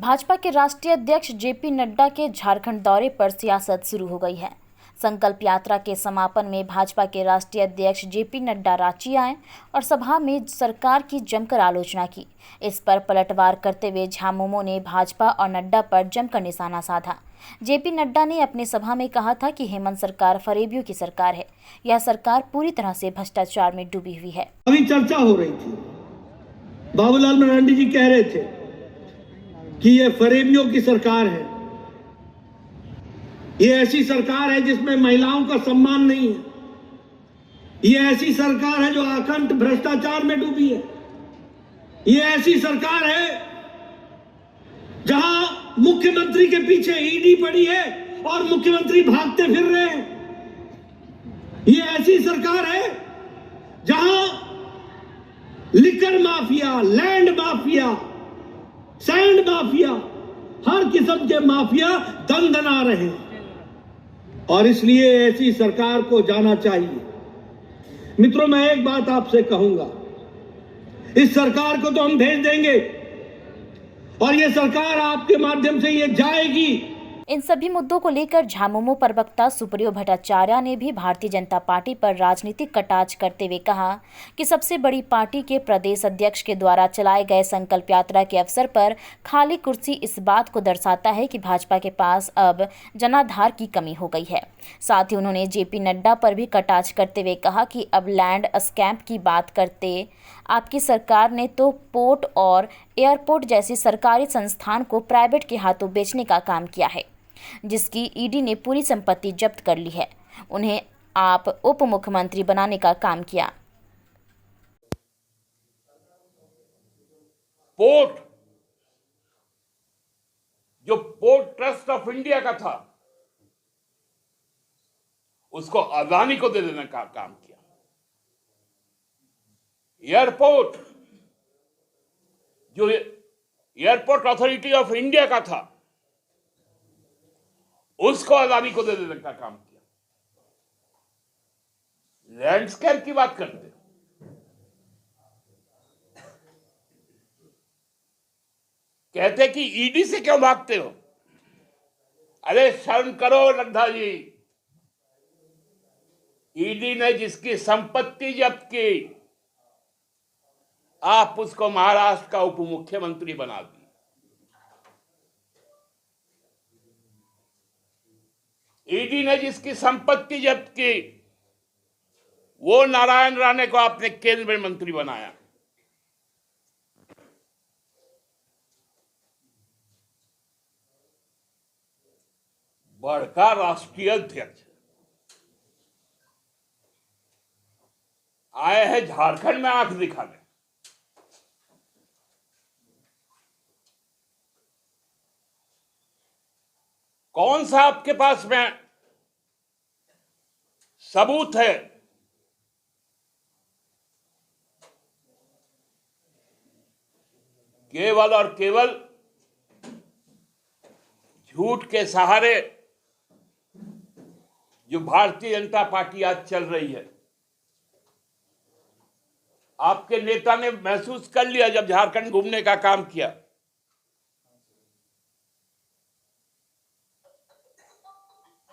भाजपा के राष्ट्रीय अध्यक्ष जेपी नड्डा के झारखंड दौरे पर सियासत शुरू हो गई है। संकल्प यात्रा के समापन में भाजपा के राष्ट्रीय अध्यक्ष जेपी नड्डा रांची आए और सभा में सरकार की जमकर आलोचना की। इस पर पलटवार करते हुए झामुमो ने भाजपा और नड्डा पर जमकर निशाना साधा। जेपी नड्डा ने अपने सभा में कहा था कि हेमंत सरकार फरेबियों की सरकार है। यह सरकार पूरी तरह से भ्रष्टाचार में डूबी हुई है। अभी चर्चा हो रही थी, बाबूलाल मरांडी जी कह रहे थे कि ये फरेबियों की सरकार है, ये ऐसी सरकार है जिसमें महिलाओं का सम्मान नहीं है, ये ऐसी सरकार है जो अखंड भ्रष्टाचार में डूबी है, ये ऐसी सरकार है जहां मुख्यमंत्री के पीछे ईडी पड़ी है और मुख्यमंत्री भागते फिर रहे हैं, ये ऐसी सरकार है जहां liquor mafia, land mafia, sand mafia, हर किस्म के माफिया दंदना रहे हैं और इसलिए ऐसी सरकार को जाना चाहिए। मित्रों, मैं एक बात आपसे कहूंगा, इस सरकार को तो हम भेज देंगे और ये सरकार आपके माध्यम से ये जाएगी। इन सभी मुद्दों को लेकर झामुमो प्रवक्ता सुप्रियो भट्टाचार्य ने भी भारतीय जनता पार्टी पर राजनीतिक कटाक्ष करते हुए कहा कि सबसे बड़ी पार्टी के प्रदेश अध्यक्ष के द्वारा चलाए गए संकल्प यात्रा के अवसर पर खाली कुर्सी इस बात को दर्शाता है कि भाजपा के पास अब जनाधार की कमी हो गई है। साथ ही उन्होंने जेपी नड्डा पर भी कटाक्ष करते हुए कहा कि अब लैंड स्कैम की बात करते आपकी सरकार ने तो पोर्ट और एयरपोर्ट जैसी सरकारी संस्थान को प्राइवेट के हाथों बेचने का काम किया है, जिसकी ईडी ने पूरी संपत्ति जब्त कर ली है। उन्हें आप उप मुख्यमंत्री बनाने का काम किया। पोर्ट जो पोर्ट ट्रस्ट ऑफ इंडिया का था उसको अदानी को दे देने का काम किया। एयरपोर्ट जो एयरपोर्ट अथॉरिटी ऑफ इंडिया का था उसको अदानी को दे देने का काम किया। लैंडस्केप की बात करते, कहते कि ईडी से क्यों भागते हो? अरे शर्म करो नड्डा जी। ईडी ने जिसकी संपत्ति जब्त की, आप उसको महाराष्ट्र का उप मुख्यमंत्री बना दिए। ईडी ने जिसकी संपत्ति जब्त की, वो नारायण राणे को आपने केंद्र में मंत्री बनाया। बड़का राष्ट्रीय अध्यक्ष आए हैं झारखंड में आंख दिखाने। कौन सा आपके पास में सबूत है? केवल और केवल झूठ के सहारे जो भारतीय जनता पार्टी आज चल रही है। आपके नेता ने महसूस कर लिया जब झारखंड घूमने का काम किया।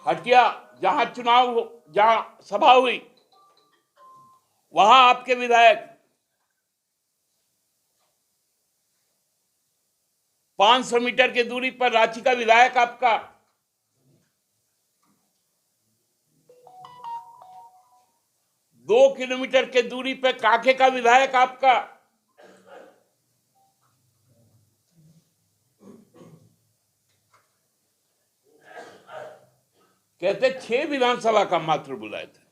हटिया जहां सभा हुई, वहां आपके विधायक 500 मीटर की दूरी पर रांची का विधायक आपका 2 किलोमीटर के दूरी पर कांके का विधायक आपका कहते 6 विधानसभा का मात्र बुलाए थे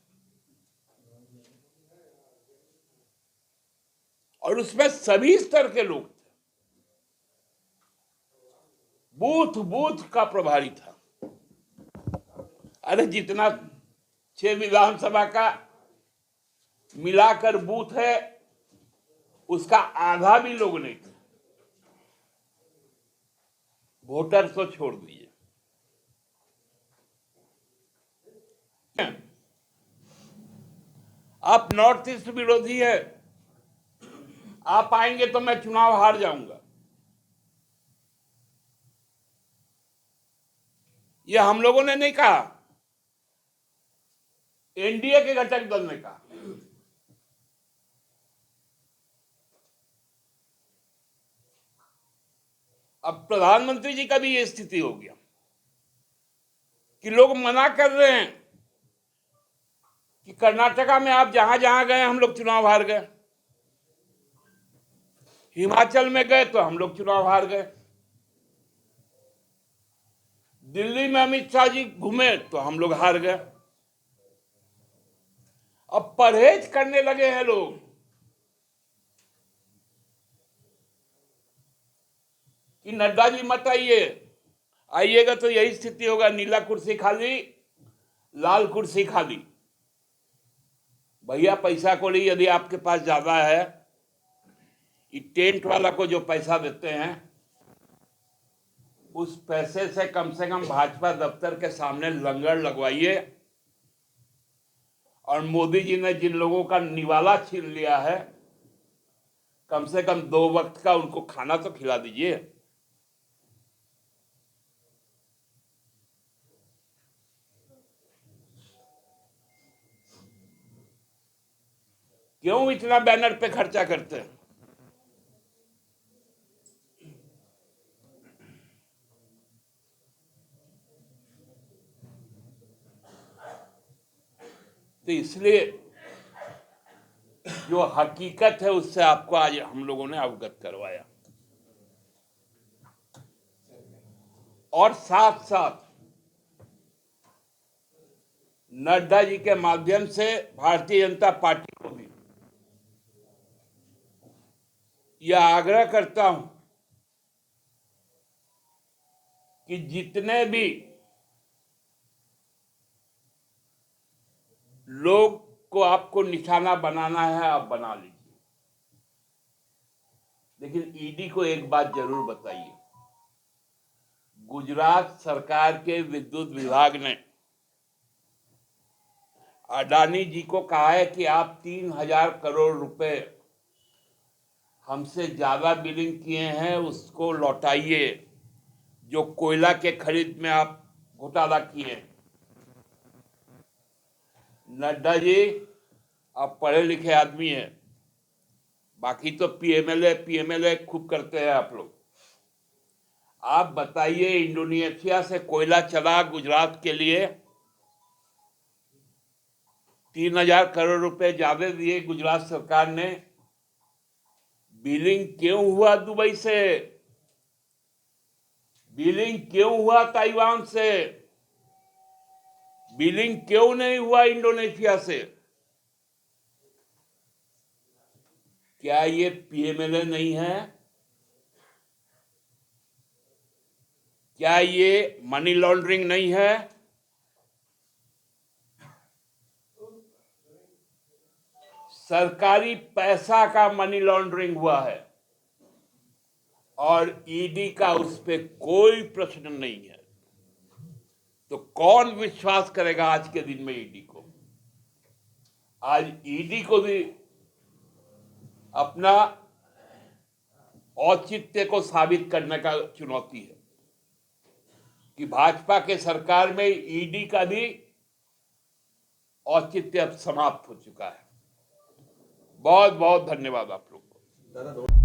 और उसमें सभी स्तर के लोग थे। बूथ बूथ का प्रभारी था। अरे जितना 6 विधानसभा का मिलाकर बूथ है उसका आधा भी लोग नहीं थे। वोटर तो छोड़ दीजिए। आप नॉर्थ ईस्ट विरोधी है, आप आएंगे तो मैं चुनाव हार जाऊंगा। ये हम लोगों ने नहीं कहा, एनडीए के घटक दल ने कहा। अब प्रधानमंत्री जी का भी ये स्थिति हो गया कि लोग मना कर रहे हैं कि कर्नाटका में आप जहां जहां गए हम लोग चुनाव हार गए, हिमाचल में गए तो हम लोग चुनाव हार गए, दिल्ली में अमित शाह जी घूमे तो हम लोग हार गए। अब परहेज करने लगे हैं लोग कि नड्डा जी मत आइए, आइएगा तो यही स्थिति होगा, नीला कुर्सी खाली, लाल कुर्सी खाली। भैया पैसा कौड़ी यदि आपके पास ज्यादा है, ये टेंट वाला को जो पैसा देते हैं उस पैसे से कम भाजपा दफ्तर के सामने लंगर लगवाइए, और मोदी जी ने जिन लोगों का निवाला छीन लिया है, कम से कम 2 वक्त का उनको खाना तो खिला दीजिए। क्यों इतना बैनर पे खर्चा करते हैं? तो इसलिए जो हकीकत है उससे आपको आज हम लोगों ने अवगत करवाया, और साथ साथ नड्डा जी के माध्यम से भारतीय जनता पार्टी को भी यह आग्रह करता हूं कि जितने भी लोग को आपको निशाना बनाना है आप बना लीजिए, लेकिन ईडी को एक बात जरूर बताइए। गुजरात सरकार के विद्युत विभाग ने अडानी जी को कहा है कि आप 3000 करोड़ रुपए हमसे ज्यादा बिलिंग किए हैं, उसको लौटाइए, जो कोयला के खरीद में आप घोटाला किए। नड्डा जी आप पढ़े लिखे आदमी हैं, बाकी तो पीएमएलए खूब करते हैं आप लोग। आप बताइए, इंडोनेशिया से कोयला चला गुजरात के लिए, 3000 करोड़ रुपए ज्यादा दिए गुजरात सरकार ने, बिलिंग क्यों हुआ दुबई से, बिलिंग क्यों हुआ ताइवान से, बिलिंग क्यों नहीं हुआ इंडोनेशिया से? क्या ये पीएमएलए नहीं है? क्या ये मनी लॉन्ड्रिंग नहीं है? सरकारी पैसा का मनी लॉन्ड्रिंग हुआ है, और ईडी का उस पर कोई प्रश्न नहीं है। तो कौन विश्वास करेगा आज के दिन में ईडी को? आज ईडी को भी अपना औचित्य को साबित करने का चुनौती है कि भाजपा के सरकार में ईडी का भी औचित्य अब समाप्त हो चुका है। बहुत बहुत धन्यवाद आप लोग को।